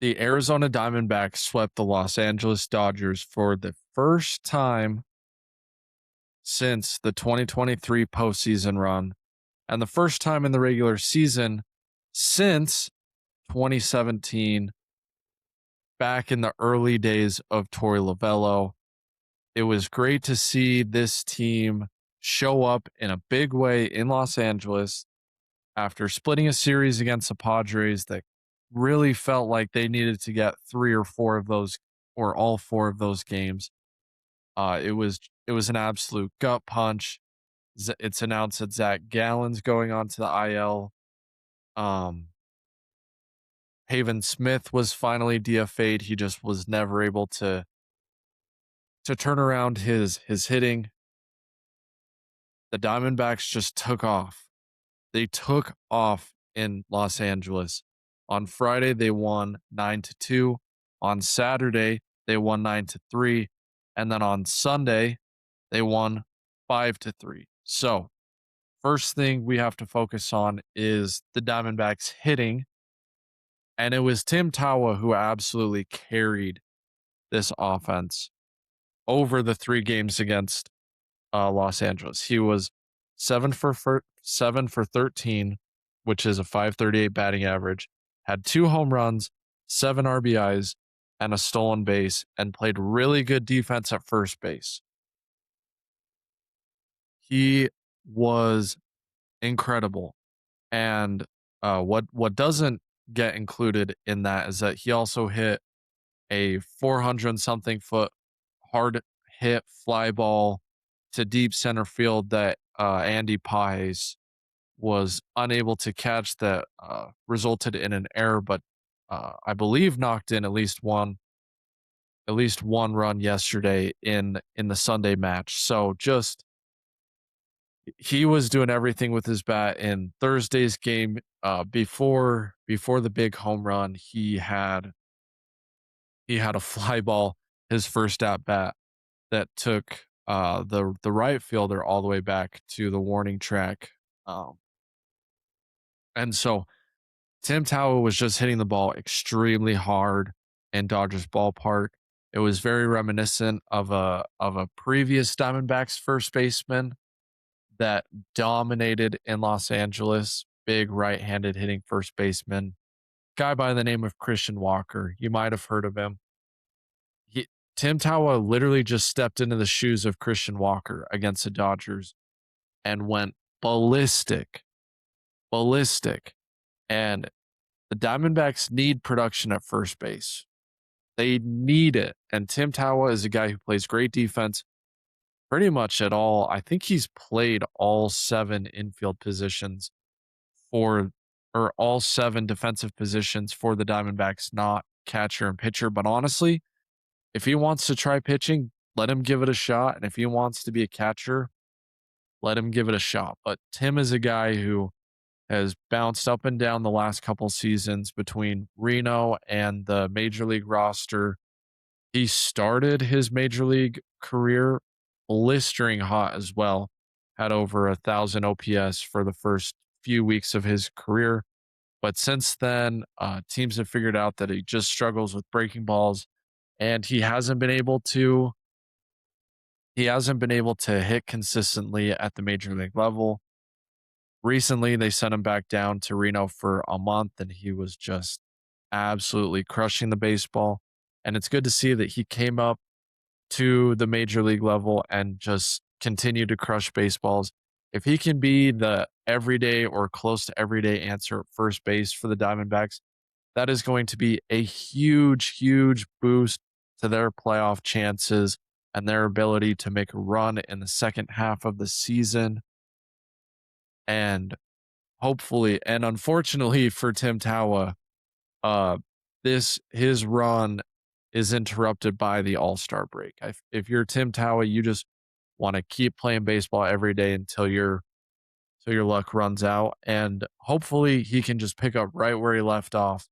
The Arizona Diamondbacks swept the Los Angeles Dodgers for the first time since the 2023 postseason run, and the first time in the regular season since 2017, back in the early days of Torey Lovello. It was great to see this team show up in a big way in Los Angeles after splitting a series against the Padres that really felt like they needed to get three or four of those or all four of those games. It was an absolute gut punch. It's announced that Zach Gallen's going on to the IL. Um, Haven Smith was finally DFA'd. He just was never able to turn around his hitting. The Diamondbacks just took off. They took off in Los Angeles. On Friday, they won 9-2. On Saturday, they won 9-3. And then on Sunday, they won 5-3. So, first thing we have to focus on is the Diamondbacks hitting. And it was Tim Tawa who absolutely carried this offense over the three games against Los Angeles. He was 7 for 13, which is a 538 batting average, had 2 home runs, 7 RBIs, and a stolen base, and played really good defense at first base. He was incredible. And what doesn't get included in that is that he also hit a 400 something foot hard hit fly ball to deep center field that Andy Pies was unable to catch, that resulted in an error, but I believe knocked in at least one run yesterday in the Sunday match. So just he was doing everything with his bat in Thursday's game. Before the big home run, he had a fly ball, his first at bat, that took the right fielder all the way back to the warning track. And so Tim Tawa was just hitting the ball extremely hard in Dodgers ballpark. It was very reminiscent of a previous Diamondbacks first baseman that dominated in Los Angeles. Big right-handed hitting first baseman, guy by the name of Christian Walker. You might have heard of him. He, Tim Tawa literally just stepped into the shoes of Christian Walker against the Dodgers and went ballistic, ballistic. And the Diamondbacks need production at first base. They need it. And Tim Tawa is a guy who plays great defense pretty much at all. I think he's played all seven infield positions for, or all seven defensive positions for the Diamondbacks, not catcher and pitcher. But honestly, if he wants to try pitching, let him give it a shot. And if he wants to be a catcher, let him give it a shot. But Tim is a guy who has bounced up and down the last couple seasons between Reno and the major league roster. He started his major league career blistering hot as well, had over 1,000 OPS for the first few weeks of his career. But since then, teams have figured out that he just struggles with breaking balls, and he hasn't been able to hit consistently at the major league level. Recently, they sent him back down to Reno for a month, and he was just absolutely crushing the baseball. And it's good to see that he came up to the major league level and just continued to crush baseballs. If he can be the everyday or close to everyday answer at first base for the Diamondbacks, that is going to be a huge, huge boost to their playoff chances and their ability to make a run in the second half of the season. And hopefully, and unfortunately for Tim Tawa, uh, his run is interrupted by the All-Star break. If you're Tim Tawa, you just want to keep playing baseball every day until your luck runs out, and hopefully he can just pick up right where he left off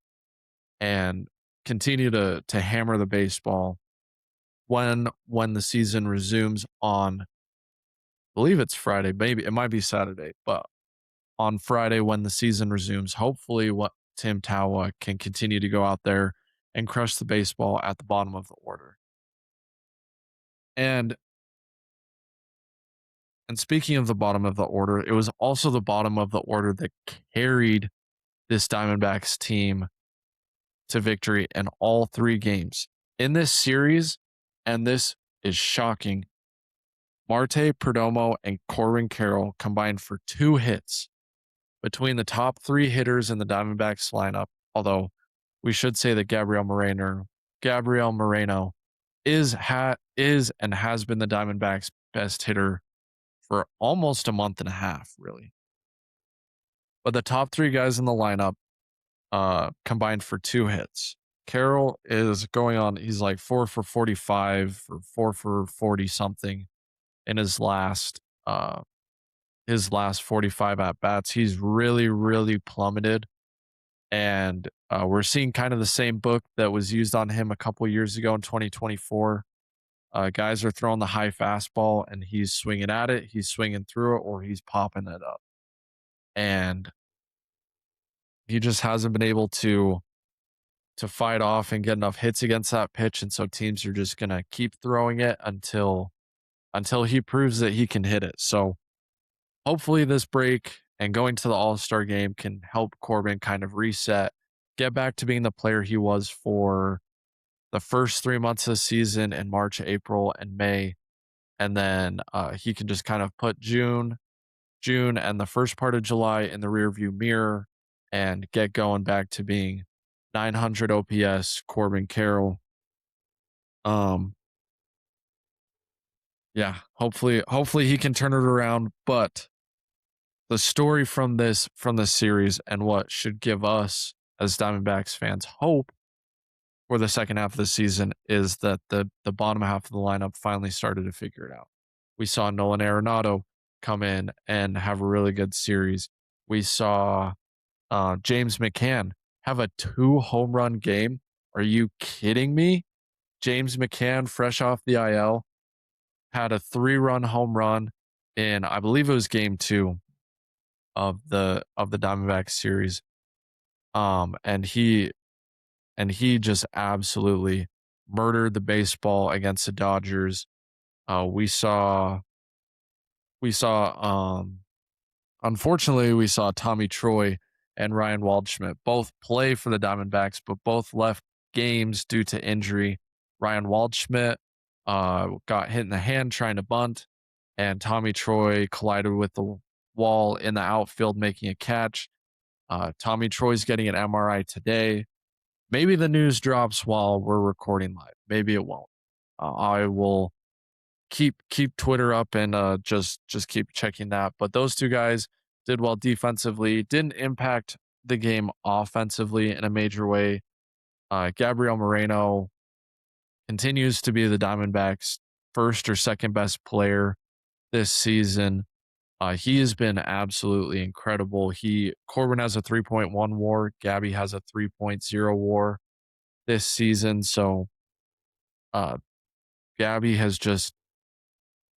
and continue to hammer the baseball when the season resumes on, I believe it's Friday, maybe it might be Saturday, but on Friday when the season resumes, hopefully what Tim Tawa can continue to go out there and crush the baseball at the bottom of the order. And and speaking of the bottom of the order, it was also the bottom of the order that carried this Diamondbacks team to victory in all 3 games. In this series, and this is shocking, Marte Perdomo and Corbin Carroll combined for 2 hits between the top 3 hitters in the Diamondbacks lineup, although we should say that Gabriel Moreno is and has been the Diamondbacks' best hitter for almost a month and a half, really. But the top 3 guys in the lineup combined for 2 hits. Carroll is going on, he's like 4 for 45 or 4 for 40 something in his last 45 at bats. He's really, really plummeted. And we're seeing kind of the same book that was used on him a couple years ago in 2024. Guys are throwing the high fastball and he's swinging at it, he's swinging through it, or he's popping it up. And he just hasn't been able to fight off and get enough hits against that pitch. And so teams are just going to keep throwing it until he proves that he can hit it. So hopefully this break and going to the All-Star game can help Corbin kind of reset, get back to being the player he was for the first 3 months of the season in March, April, and May. And then he can just kind of put June, and the first part of July in the rearview mirror and get going back to being 900 OPS Corbin Carroll. Yeah, hopefully he can turn it around. But the story from this series and what should give us as Diamondbacks fans hope for the second half of the season is that the bottom half of the lineup finally started to figure it out. We saw Nolan Arenado come in and have a really good series. We saw James McCann have a 2 home run game. Are you kidding me? James McCann, fresh off the IL, had a 3-run home run in, I believe it was game 2 of the Diamondbacks series. And he just absolutely murdered the baseball against the Dodgers. We saw unfortunately we saw Tommy Troy and Ryan Waldschmidt both play for the Diamondbacks, but both left games due to injury. Ryan Waldschmidt got hit in the hand trying to bunt, and Tommy Troy collided with the wall in the outfield making a catch. Tommy Troy's getting an MRI today. Maybe the news drops while we're recording live. Maybe it won't. I will keep Twitter up and just keep checking that. But those 2 guys did well defensively, didn't impact the game offensively in a major way. Gabriel Moreno continues to be the Diamondbacks' first or second best player this season. He has been absolutely incredible. Corbin has a 3.1 WAR, Gabby has a 3.0 WAR this season. So Gabby has just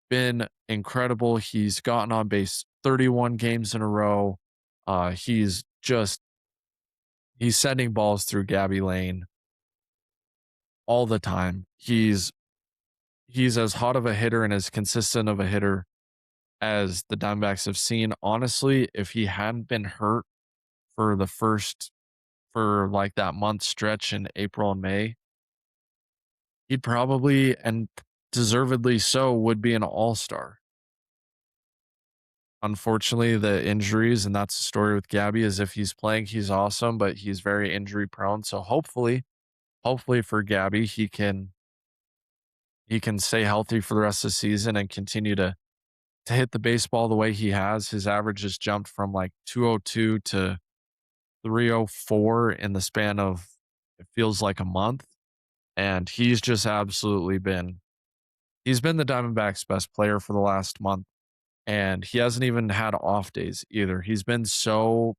been incredible. He's gotten on base 31 games in a row. He's sending balls through Gabby Lane all the time. He's as hot of a hitter and as consistent of a hitter as the Diamondbacks have seen. Honestly, if he hadn't been hurt for like that month stretch in April and May, he'd probably, and deservedly so, would be an all-star. Unfortunately, the injuries, and that's the story with Gabby, is if he's playing, he's awesome, but he's very injury prone. So hopefully for Gabby, he can stay healthy for the rest of the season and continue to hit the baseball the way he has. His average has jumped from like 202 to 304 in the span of, it feels like, a month. And he's just absolutely he's been the Diamondbacks' best player for the last month. And he hasn't even had off days either. He's been so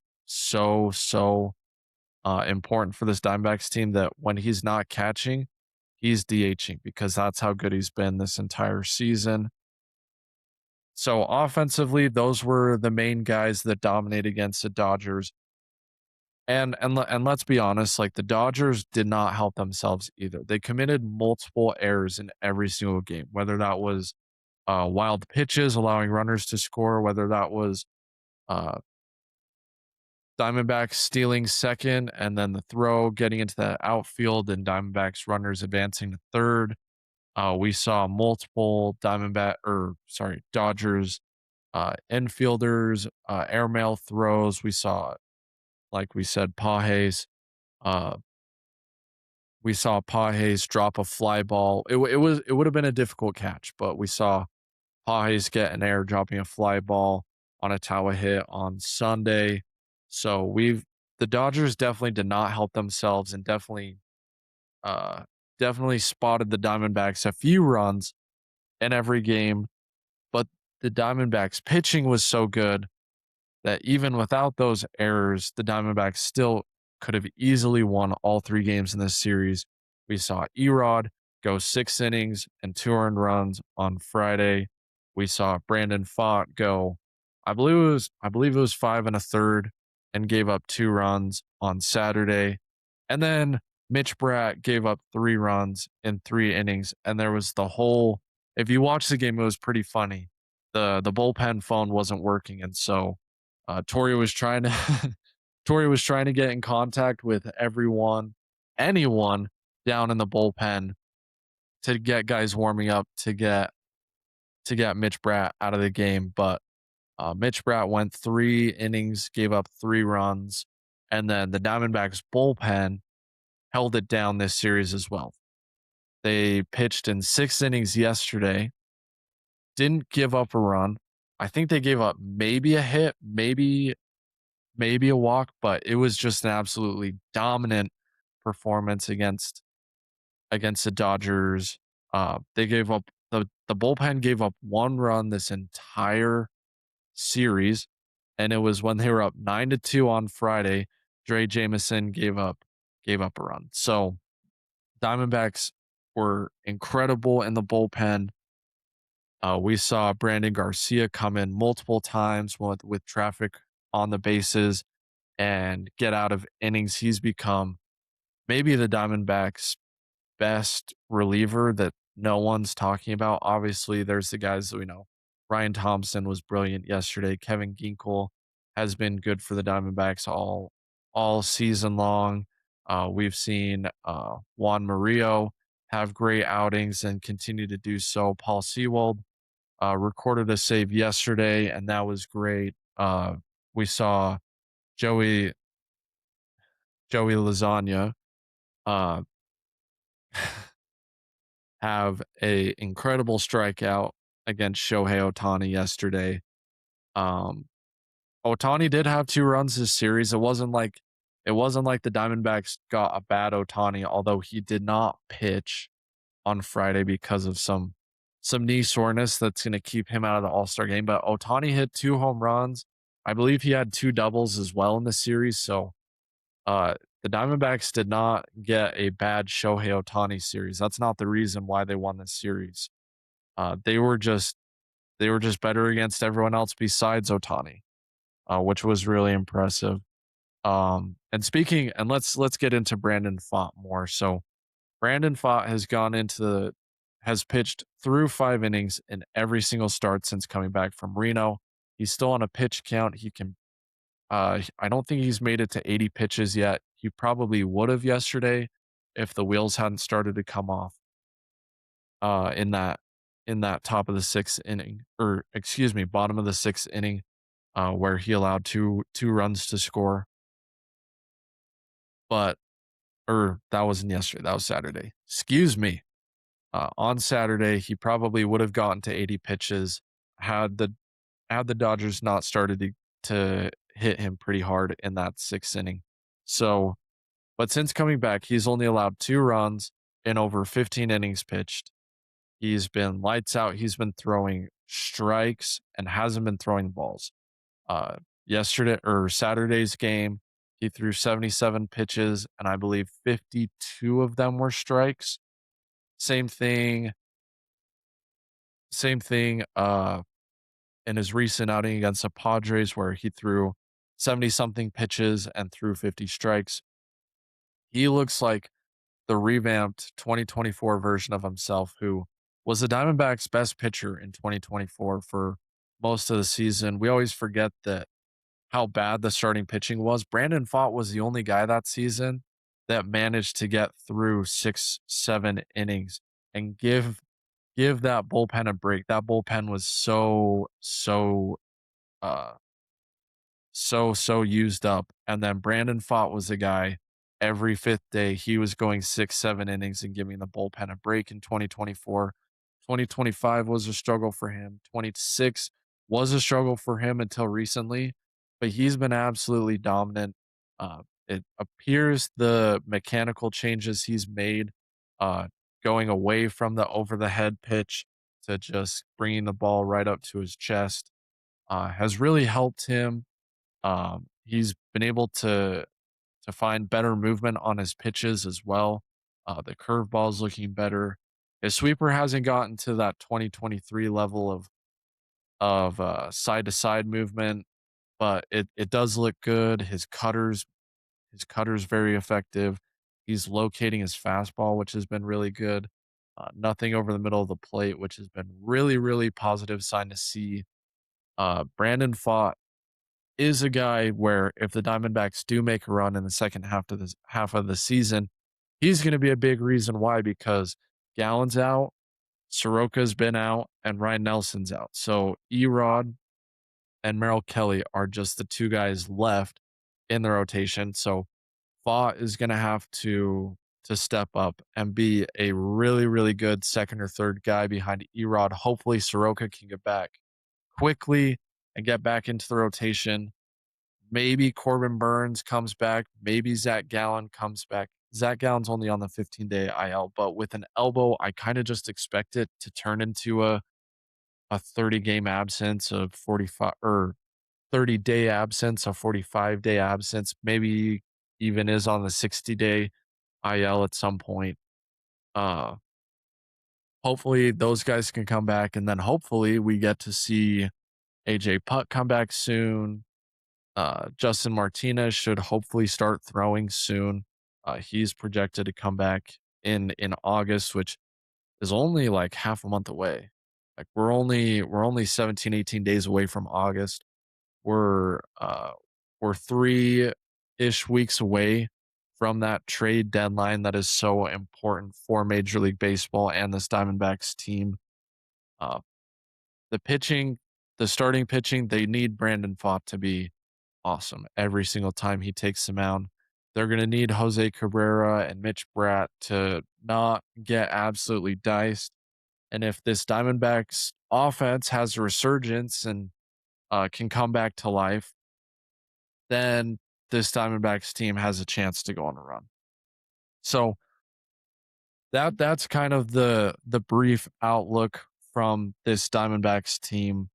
important for this Diamondbacks team that when he's not catching, he's DHing, because that's how good he's been this entire season. So offensively, those were the main guys that dominated against the Dodgers. And let's be honest, like the Dodgers did not help themselves either. They committed multiple errors in every single game, whether that was wild pitches allowing runners to score, whether that was uh, Diamondbacks stealing second and then the throw getting into the outfield and Diamondbacks runners advancing to third. We saw multiple Dodgers infielders airmail throws. We saw, like we said, uh, Pages drop a fly ball. It would have been a difficult catch, but we saw Pages get an error dropping a fly ball on a Tawa hit on Sunday. So the Dodgers definitely did not help themselves and uh definitely spotted the Diamondbacks a few runs in every game, but the Diamondbacks pitching was so good that even without those errors, the Diamondbacks still could have easily won all three games in this series. We saw Erod go 6 innings and 2 earned runs on Friday. We saw Brandon Pfaadt go, I believe it was 5 1/3 and gave up 2 runs on Saturday. And then Mitch Bratt gave up 3 runs in 3 innings. And there was if you watch the game, it was pretty funny. The bullpen phone wasn't working. And so Tori was trying to Tori was trying to get in contact with anyone down in the bullpen to get guys warming up to get Mitch Bratt out of the game. But Mitch Bratt went 3 innings, gave up 3 runs, and then the Diamondbacks bullpen held it down this series as well. They pitched in 6 innings yesterday, didn't give up a run. I think they gave up maybe a hit, maybe a walk, but it was just an absolutely dominant performance against the Dodgers. They gave up the bullpen gave up 1 run this entire series, and it was when they were up 9-2 on Friday. Dre Jameson gave up a run. So Diamondbacks were incredible in the bullpen. We saw Brandon Garcia come in multiple times with traffic on the bases and get out of innings. He's become maybe the Diamondbacks' best reliever that no one's talking about. Obviously, there's the guys that we know. Ryan Thompson was brilliant yesterday. Kevin Ginkel has been good for the Diamondbacks all season long. We've seen Juan Murillo have great outings and continue to do so. Paul Sewald recorded a save yesterday, and that was great. We saw Joey Lasagna uh, have a incredible strikeout against Shohei Ohtani yesterday. Um, Ohtani did have 2 runs this series. It wasn't like the Diamondbacks got a bad Ohtani, although he did not pitch on Friday because of some knee soreness that's going to keep him out of the All-Star game. But Ohtani hit 2 home runs. I believe he had 2 doubles as well in the series. So uh, the Diamondbacks did not get a bad Shohei Ohtani series. That's not the reason why they won this series. They were just better against everyone else besides Ohtani, which was really impressive. And let's get into Brandon Pfaadt more. So Brandon Pfaadt has pitched through 5 innings in every single start since coming back from Reno. He's still on a pitch count. I don't think he's made it to 80 pitches yet. He probably would have yesterday if the wheels hadn't started to come off in that top of the 6th inning, or excuse me, bottom of the 6th inning, where he allowed two runs to score. But or that wasn't yesterday, that was Saturday. Excuse me. On Saturday, he probably would have gotten to 80 pitches had the Dodgers not started to hit him pretty hard in that 6th inning. So, but since coming back, he's only allowed 2 runs in over 15 innings pitched. He's been lights out. He's been throwing strikes and hasn't been throwing balls. Yesterday or Saturday's game, he threw 77 pitches, and I believe 52 of them were strikes. Same thing. In his recent outing against the Padres, where he threw 70 something pitches and threw 50 strikes. He looks like the revamped 2024 version of himself, who was the Diamondbacks' best pitcher in 2024 for most of the season. We always forget that how bad the starting pitching was. Brandon Pfaadt was the only guy that season that managed to get through 6, 7 innings and give that bullpen a break. That bullpen was uh so used up. And then Brandon Pfaadt was the guy every fifth day. He was going 6, 7 innings and giving the bullpen a break in 2024. 2025 was a struggle for him. 26 was a struggle for him until recently, but he's been absolutely dominant. It appears the mechanical changes he's made, uh, going away from the over the head pitch to just bringing the ball right up to his chest, has really helped him. He's been able to find better movement on his pitches as well. The curveball is looking better. His sweeper hasn't gotten to that 2023 level of side to side movement, but it does look good. His cutter's very effective. He's locating his fastball, which has been really good. Nothing over the middle of the plate, which has been really positive sign to see. Brandon Pfaadt is a guy where if the Diamondbacks do make a run in the second half of the season, he's going to be a big reason why, because Gallen's out, Soroka's been out, and Ryan Nelson's out. So Erod and Merrill Kelly are just the two guys left in the rotation. So Fa is going to have to step up and be a really good second or third guy behind Erod. Hopefully Soroka can get back quickly and get back into the rotation. Maybe Corbin Burns comes back. Maybe Zach Gallen comes back. Zach Gallen's only on the 15-day IL, but with an elbow, I kind of just expect it to turn into a 30-game absence of 45, or 30-day absence, a 45-day absence. Maybe even is on the 60-day IL at some point. Uh, Hopefully those guys can come back, and then hopefully we get to see AJ Putt come back soon. Justin Martinez should hopefully start throwing soon. He's projected to come back in August, which is only like half a month away. Like we're only 17, 18 days away from August. We're 3-ish weeks away from that trade deadline that is so important for Major League Baseball and this Diamondbacks team. Uh, the pitching, the starting pitching, they need Brandon Pfaadt to be awesome every single time he takes the mound. They're going to need Jose Cabrera and Mitch Bratt to not get absolutely diced. And if this Diamondbacks offense has a resurgence and can come back to life, then this Diamondbacks team has a chance to go on a run. So that's kind of the brief outlook from this Diamondbacks team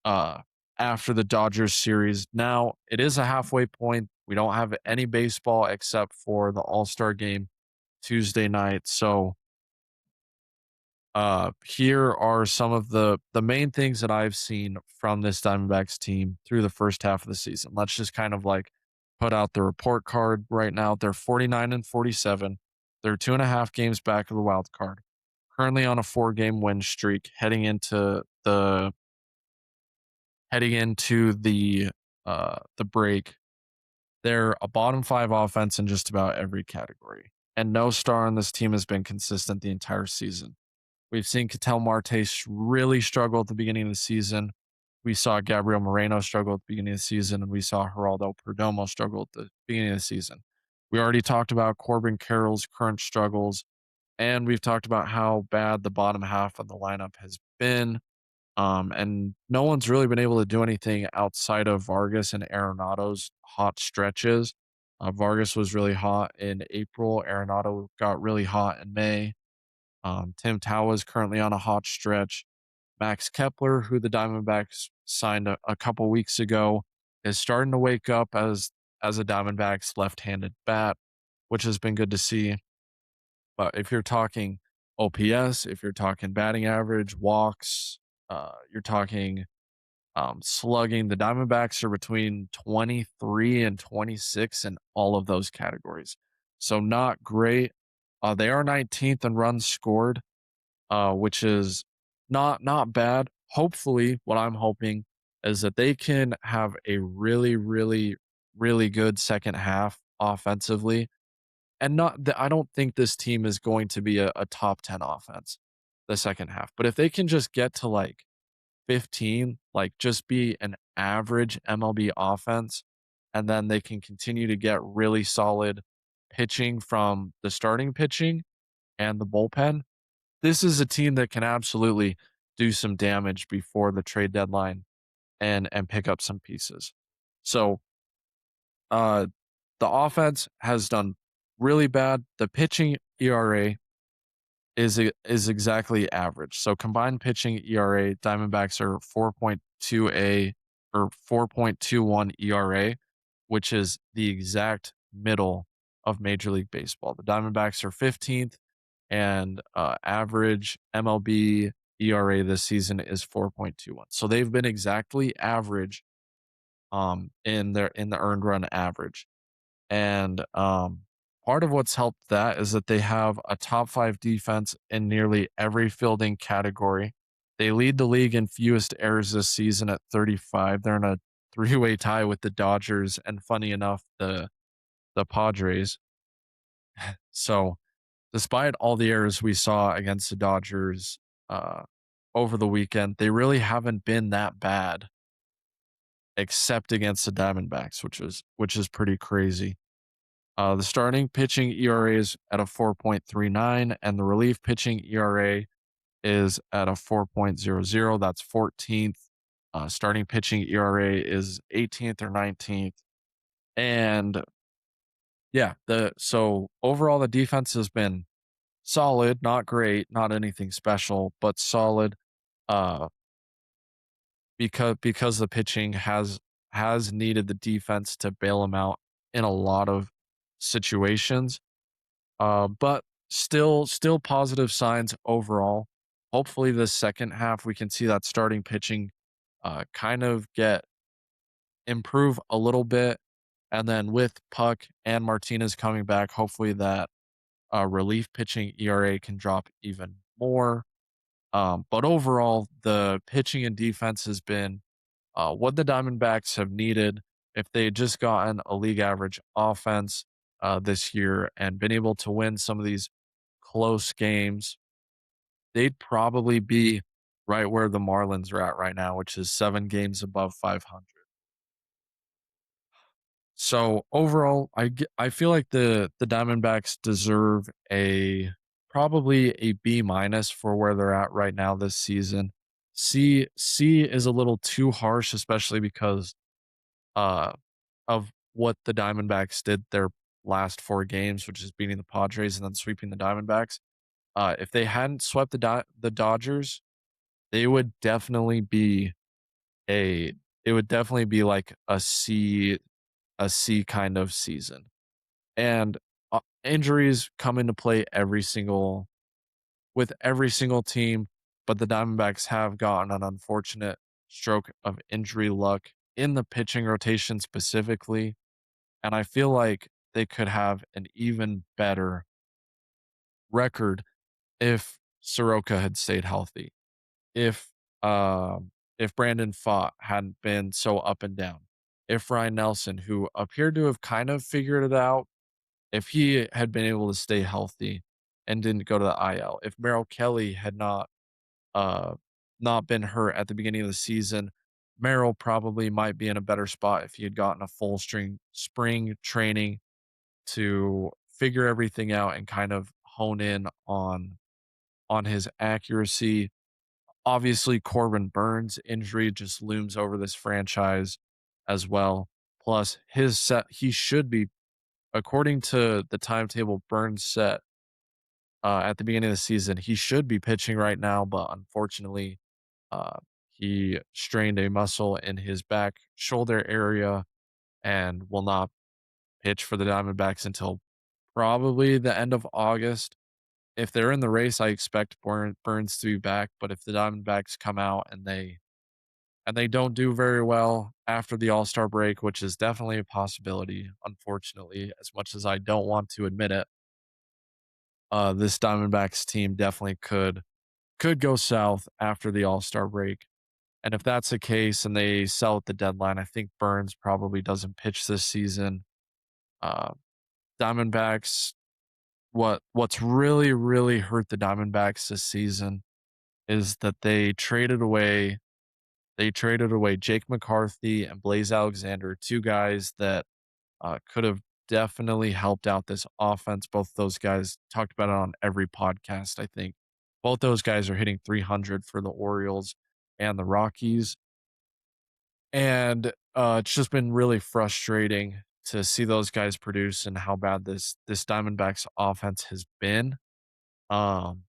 uh after the Dodgers series. Now, it is a halfway point. We don't have any baseball except for the All-Star game Tuesday night. So here are some of the main things that I've seen from this Diamondbacks team through the first half of the season. Let's just kind of like put out the report card right now. They're 49-47. They're 2.5 games back of the wild card. Currently on a 4-game win streak, heading into the break. They're a bottom 5 offense in just about every category, and no star on this team has been consistent the entire season. We've seen Ketel Marte really struggle at the beginning of the season. We saw Gabriel Moreno struggle at the beginning of the season, and we saw Geraldo Perdomo struggle at the beginning of the season. We already talked about Corbin Carroll's current struggles, and we've talked about how bad the bottom half of the lineup has been. And no one's really been able to do anything outside of Vargas and Arenado's hot stretches. Vargas was really hot in April. Arenado got really hot in May. Tim Tawa is currently on a hot stretch. Max Kepler, who the Diamondbacks signed a couple weeks ago, is starting to wake up as a Diamondbacks left-handed bat, which has been good to see. But if you're talking OPS, if you're talking batting average, walks, you're talking Slugging, the Diamondbacks are between 23 and 26 in all of those categories. So not great. They are 19th in runs scored, which is not bad. Hopefully, what I'm hoping is that they can have a really good second half offensively. And not that I don't think this team is going to be a top 10 offense the second half. But if they can just get to like 15, like just be an average MLB offense, and then they can continue to get really solid pitching from the starting pitching and the bullpen. This is a team that can absolutely do some damage before the trade deadline and pick up some pieces. So uh the offense has done really bad. The pitching ERA is exactly average. So combined pitching ERA, Diamondbacks are 4.2 or 4.21 ERA, which is the exact middle of Major League Baseball. The Diamondbacks are 15th, and average MLB ERA this season is 4.21. So they've been exactly average in the earned run average. And part of what's helped that is that they have a top five defense in nearly every fielding category. They lead the league in fewest errors this season at 35. They're in a three-way tie with the Dodgers and funny enough, the Padres. So despite all the errors we saw against the Dodgers uh, over the weekend, they really haven't been that bad, except against the Diamondbacks, which is pretty crazy. The starting pitching ERA is at a 4.39, and the relief pitching ERA is at a 4.00. That's 14th. Starting pitching ERA is 18th or 19th. And yeah, the so overall the defense has been solid, not great, not anything special, but solid. Uh, because the pitching has needed the defense to bail them out in a lot of situations. But still positive signs overall. Hopefully, this second half we can see that starting pitching kind of get improve a little bit, and then with Puck and Martinez coming back, hopefully that relief pitching ERA can drop even more. But overall, the pitching and defense has been what the Diamondbacks have needed. If they had just gotten a league average offense this year and been able to win some of these close games, they'd probably be right where the Marlins are at right now, which is 7 games above 500. So overall, I feel like the Diamondbacks deserve a probably a B minus for where they're at right now this season. C is a little too harsh, especially because uh of what the Diamondbacks did their last 4 games, which is beating the Padres and then sweeping the Diamondbacks. If they hadn't swept the Dodgers, they would definitely be a it would definitely be like a C kind of season. And injuries come into play with every single team, but the Diamondbacks have gotten an unfortunate stroke of injury luck in the pitching rotation specifically, and I feel like they could have an even better record if Soroka had stayed healthy. If if Brandon Pfaadt hadn't been so up and down. If Ryan Nelson, who appeared to have kind of figured it out, if he had been able to stay healthy and didn't go to the IL, if Merrill Kelly had uh not been hurt at the beginning of the season, Merrill probably might be in a better spot if he had gotten a full string spring training to figure everything out and kind of hone in on his accuracy. Obviously, Corbin Burns' injury just looms over this franchise as well. Plus, he should be, according to the timetable Burns set at the beginning of the season, he should be pitching right now, but unfortunately, uh, he strained a muscle in his back shoulder area and will not pitch for the Diamondbacks until probably the end of August. If they're in the race, I expect Burns to be back, but if the Diamondbacks come out and and they don't do very well after the All-Star break, which is definitely a possibility, unfortunately, as much as I don't want to admit it. This Diamondbacks team definitely could go south after the All-Star break. And if that's the case and they sell at the deadline, I think Burns probably doesn't pitch this season. Uh, Diamondbacks, what's really hurt the Diamondbacks this season is that they traded away Jake McCarthy and Blaze Alexander, two guys that could have definitely helped out this offense. Both those guys talked about it on every podcast, I think. Both those guys are hitting 300 for the Orioles and the Rockies. And it's just been really frustrating to see those guys produce and how bad this Diamondbacks offense has been. Um,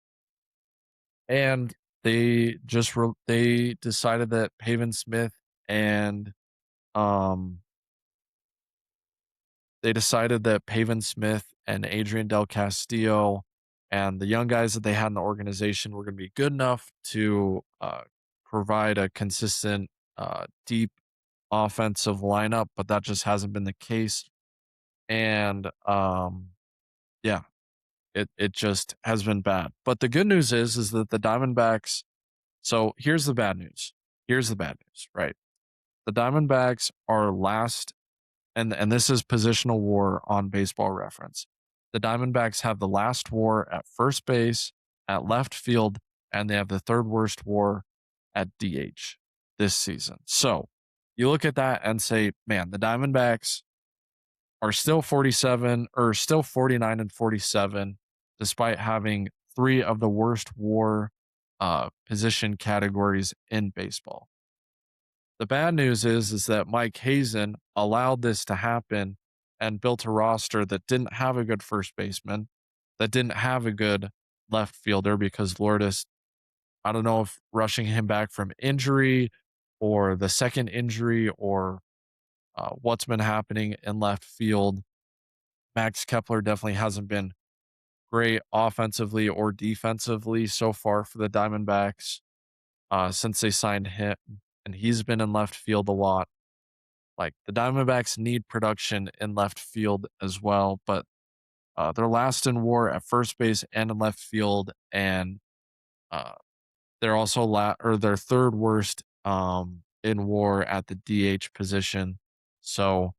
and they decided that Pavin Smith and um they decided that Pavin Smith and Adrian Del Castillo and the young guys that they had in the organization were going to be good enough to provide a consistent, deep offensive lineup, but that just hasn't been the case. And yeah, it just has been bad. But the good news is that the Diamondbacks. So here's the bad news. Here's the bad news, right? The Diamondbacks are last, and this is positional war on Baseball Reference. The Diamondbacks have the last war at first base, at left field, and they have the third worst war at DH this season. So you look at that and say, man, the Diamondbacks are still 47 or still 49 and 47, despite having three of the worst war position categories in baseball. The bad news is that Mike Hazen allowed this to happen and built a roster that didn't have a good first baseman, that didn't have a good left fielder because Lourdes, I don't know if rushing him back from injury or the second injury or what's been happening in left field. Max Kepler definitely hasn't been great offensively or defensively so far for the Diamondbacks since they signed him, and he's been in left field a lot. Like the Diamondbacks need production in left field as well, but they're last in WAR at first base and in left field, and uh, they're also they're third worst in WAR at the DH position. So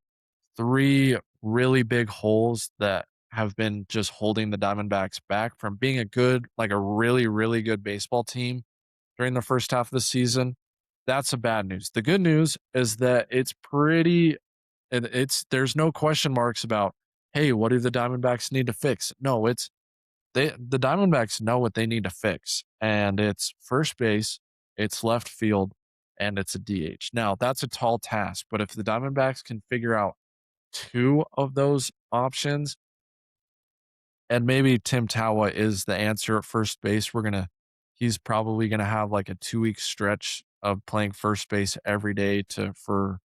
three really big holes that have been just holding the Diamondbacks back from being a really good baseball team during the first half of the season. That's the bad news. The good news is that there's no question marks about, hey, what do the Diamondbacks need to fix? No, the Diamondbacks know what they need to fix, and it's first base, it's left field, and it's a DH. Now, that's a tall task, but if the Diamondbacks can figure out two of those options, and maybe Tim Tawa is the answer at first base, he's probably gonna have like a 2 week stretch of playing first base every day for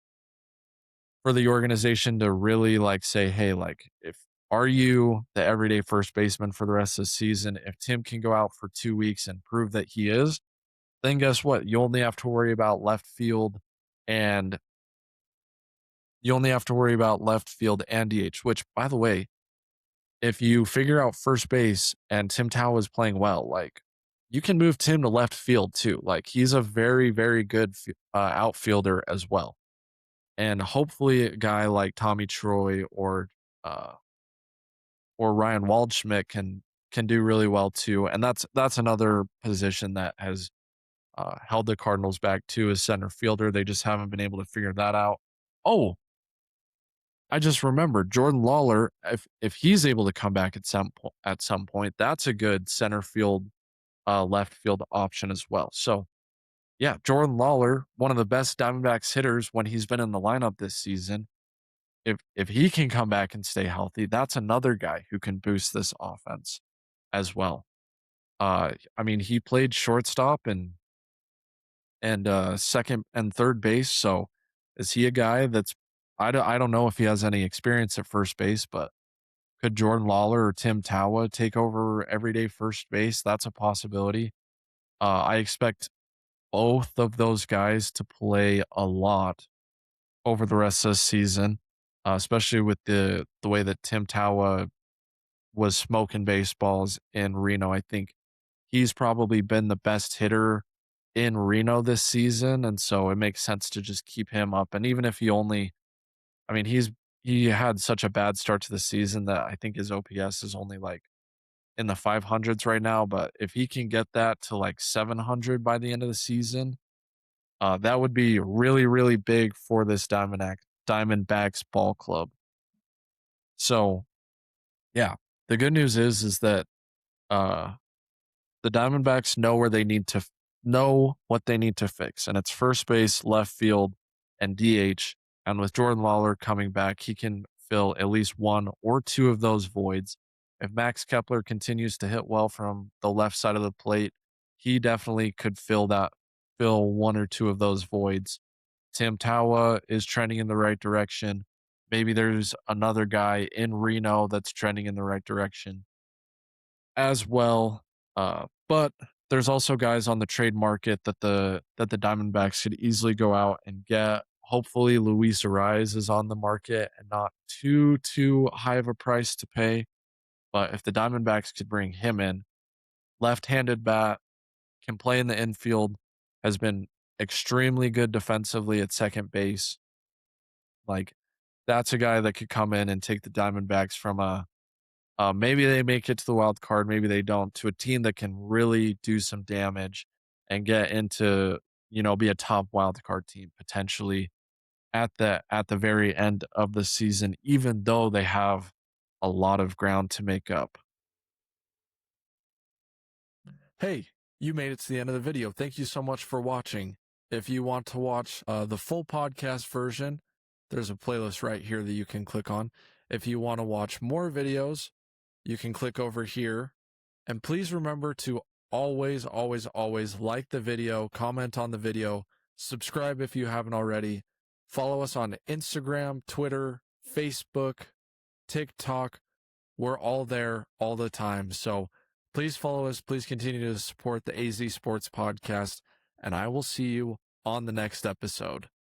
the organization to really like say, hey, like if are you the everyday first baseman for the rest of the season? If Tim can go out for 2 weeks and prove that he is, then guess what? You only have to worry about left field and DH, which by the way, if you figure out first base and Tim Tao is playing well, like you can move Tim to left field too. Like he's a very good outfielder as well. And hopefully a guy like Tommy Troy uh, or Ryan Waldschmidt can do really well too. And that's another position that has held the Cardinals back too as center fielder. They just haven't been able to figure that out. Oh, I just remembered Jordan Lawler. If he's able to come back at some point, that's a good center field, left field option as well. So yeah, Jordan Lawler, one of the best Diamondbacks hitters when he's been in the lineup this season. If he can come back and stay healthy, that's another guy who can boost this offense as well. I mean, he played shortstop and second and third base. So is he a guy that's I don't know if he has any experience at first base, but could Jordan Lawler or Tim Tawa take over everyday first base? That's a possibility. I expect both of those guys to play a lot over the rest of the season, especially with the way that Tim Tawa was smoking baseballs in Reno. I think he's probably been the best hitter in Reno this season, and so it makes sense to just keep him up. And even if he only, I mean, he had such a bad start to the season that I think his OPS is only like in the 500s right now. But if he can get that to like 700 by the end of the season, that would be really, really big for this Diamondbacks ball club. So yeah, the good news is that uh, the Diamondbacks know where they need to know what they need to fix, and it's first base, left field, and DH. And with Jordan Lawler coming back, he can fill at least one or two of those voids. If Max Kepler continues to hit well from the left side of the plate, he definitely could fill one or two of those voids. Tim Tawa is trending in the right direction. Maybe there's another guy in Reno that's trending in the right direction as well. But there's also guys on the trade market that the Diamondbacks could easily go out and get. Hopefully, Luis Ariz is on the market and not too high of a price to pay. But if the Diamondbacks could bring him in, left-handed bat, can play in the infield, has been extremely good defensively at second base. Like that's a guy that could come in and take the Diamondbacks from a maybe they make it to the wild card, maybe they don't, to a team that can really do some damage and get into, be a top wild card team potentially at the very end of the season, even though they have a lot of ground to make up. Hey, you made it to the end of the video. Thank you so much for watching. If you want to watch the full podcast version, there's a playlist right here that you can click on. If you want to watch more videos, you can click over here. And please remember to always, always, always like the video, comment on the video, subscribe if you haven't already. Follow us on Instagram, Twitter, Facebook, TikTok. We're all there all the time. So please follow us. Please continue to support the AZ Sports Podcast. And I will see you on the next episode.